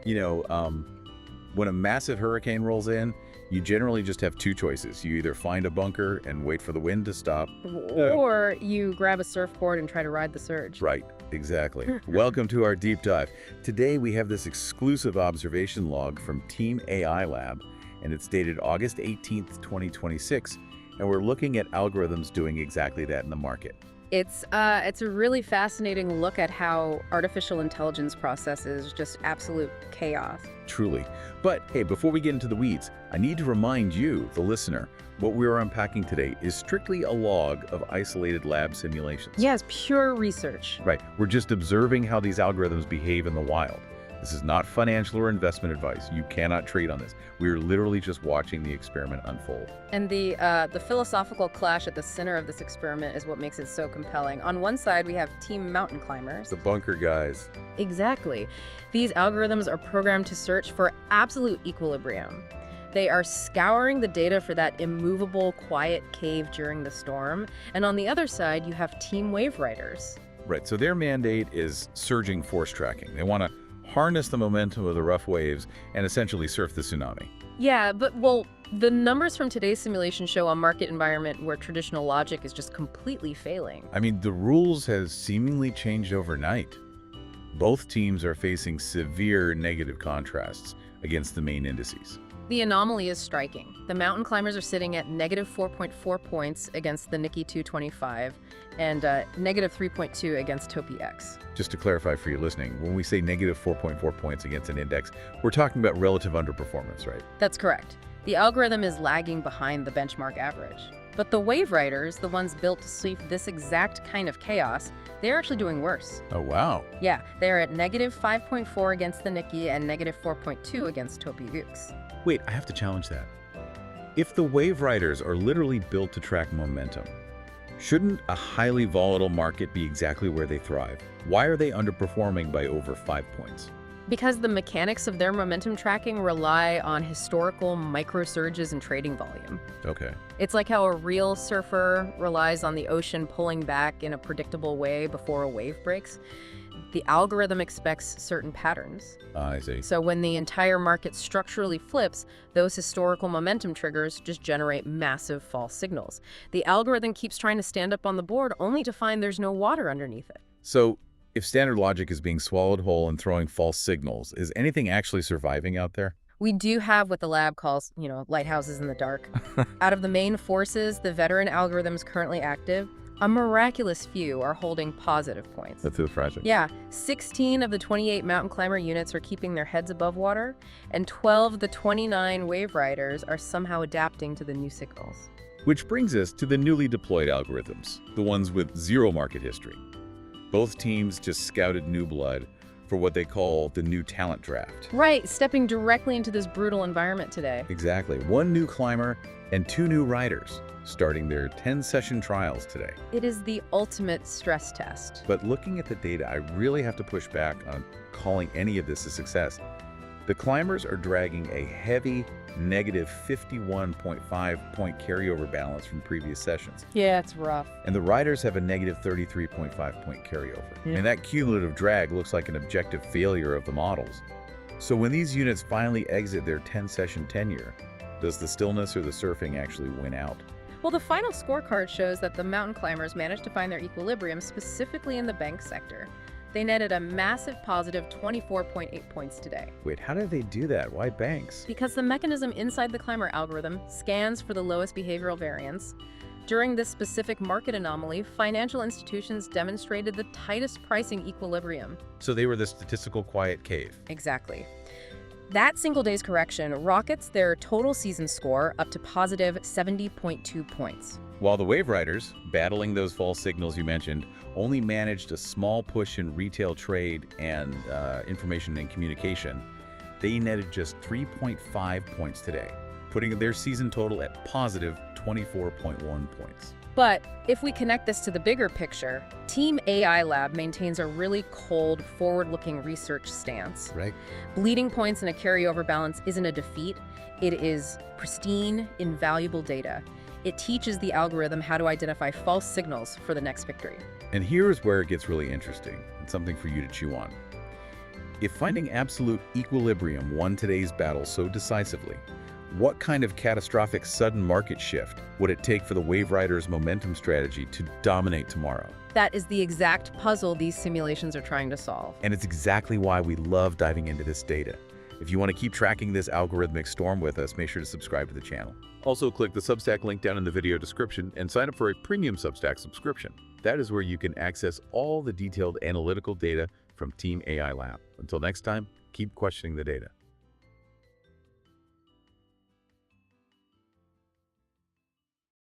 You know, when a massive hurricane rolls in, you generally just have two choices. You either find a bunker and wait for the wind to stop. Or you grab a surfboard and try to ride the surge. Right, exactly. Welcome to our deep dive. Today we have this exclusive observation log from Team AI Lab, and it's dated August 18th, 2026, and we're looking at algorithms doing exactly that in the market. It's a really fascinating look at how artificial intelligence processes just absolute chaos. Truly. But hey, before we get into the weeds, I need to remind you, the listener, what we are unpacking today is strictly a log of isolated lab simulations. Yes, pure research. Right. We're just observing how these algorithms behave in the wild. This is not financial or investment advice. You cannot trade on this. We're literally just watching the experiment unfold. And the philosophical clash at the center of this experiment is what makes it so compelling. On one side, we have Team Mountain Climbers. The bunker guys. Exactly. These algorithms are programmed to search for absolute equilibrium. They are scouring the data for that immovable, quiet cave during the storm. And on the other side, you have Team Wave Riders. Right. So their mandate is surging force tracking. They want to harness the momentum of the rough waves and essentially surf the tsunami. Yeah, but, well, the numbers from today's simulation show a market environment where traditional logic is just completely failing. I mean, the rules has seemingly changed overnight. Both teams are facing severe negative contrasts against the main indices. The anomaly is striking. The mountain climbers are sitting at negative 4.4 points against the Nikkei 225 and negative 3.2 against TOPIX. Just to clarify for you listening, when we say negative 4.4 points against an index, we're talking about relative underperformance, right? That's correct. The algorithm is lagging behind the benchmark average. But the Wave Riders, the ones built to sweep this exact kind of chaos, they're actually doing worse. Oh, wow. Yeah, they're at negative 5.4 against the Nikkei and negative 4.2 against TOPIX. Wait, I have to challenge that. If the Wave Riders are literally built to track momentum, shouldn't a highly volatile market be exactly where they thrive? Why are they underperforming by over 5 points? Because the mechanics of their momentum tracking rely on historical microsurges and trading volume. Okay. It's like how a real surfer relies on the ocean pulling back in a predictable way before a wave breaks. The algorithm expects certain patterns. I see. So when the entire market structurally flips, those historical momentum triggers just generate massive false signals. The algorithm keeps trying to stand up on the board only to find there's no water underneath it. So if standard logic is being swallowed whole and throwing false signals, is anything actually surviving out there? We do have what the lab calls, lighthouses in the dark. Out of the main forces, the veteran algorithms currently active, a miraculous few are holding positive points. That's refreshing. Yeah, 16 of the 28 mountain climber units are keeping their heads above water, and 12 of the 29 wave riders are somehow adapting to the new signals. Which brings us to the newly deployed algorithms, the ones with zero market history. Both teams just scouted new blood for what they call the new talent draft. Right, stepping directly into this brutal environment today. Exactly. One new climber and two new riders starting their 10-session trials today. It is the ultimate stress test. But looking at the data, I really have to push back on calling any of this a success. The climbers are dragging a heavy negative 51.5 point carryover balance from previous sessions. Yeah, it's rough. And the riders have a negative 33.5 point carryover. Yeah. And that cumulative drag looks like an objective failure of the models. So when these units finally exit their 10-session tenure, does the stillness or the surfing actually win out? Well, the final scorecard shows that the mountain climbers managed to find their equilibrium specifically in the bank sector. They netted a massive positive 24.8 points today. Wait, how did they do that? Why banks? Because the mechanism inside the climber algorithm scans for the lowest behavioral variance. During this specific market anomaly, financial institutions demonstrated the tightest pricing equilibrium. So they were the statistical quiet cave. Exactly. That single day's correction rockets their total season score up to positive 70.2 points. While the Wave Riders, battling those false signals you mentioned, only managed a small push in retail trade and information and communication, they netted just 3.5 points today, putting their season total at positive 24.1 points. But if we connect this to the bigger picture, Team AI Lab maintains a really cold, forward-looking research stance. Right. Bleeding points in a carryover balance isn't a defeat. It is pristine, invaluable data. It teaches the algorithm how to identify false signals for the next victory. And here's where it gets really interesting, and something for you to chew on. If finding absolute equilibrium won today's battle so decisively, what kind of catastrophic sudden market shift would it take for the Wave Rider's momentum strategy to dominate tomorrow? That is the exact puzzle these simulations are trying to solve. And it's exactly why we love diving into this data. If you want to keep tracking this algorithmic storm with us, make sure to subscribe to the channel. Also, click the Substack link down in the video description and sign up for a premium Substack subscription. That is where you can access all the detailed analytical data from Team AI Lab. Until next time, keep questioning the data.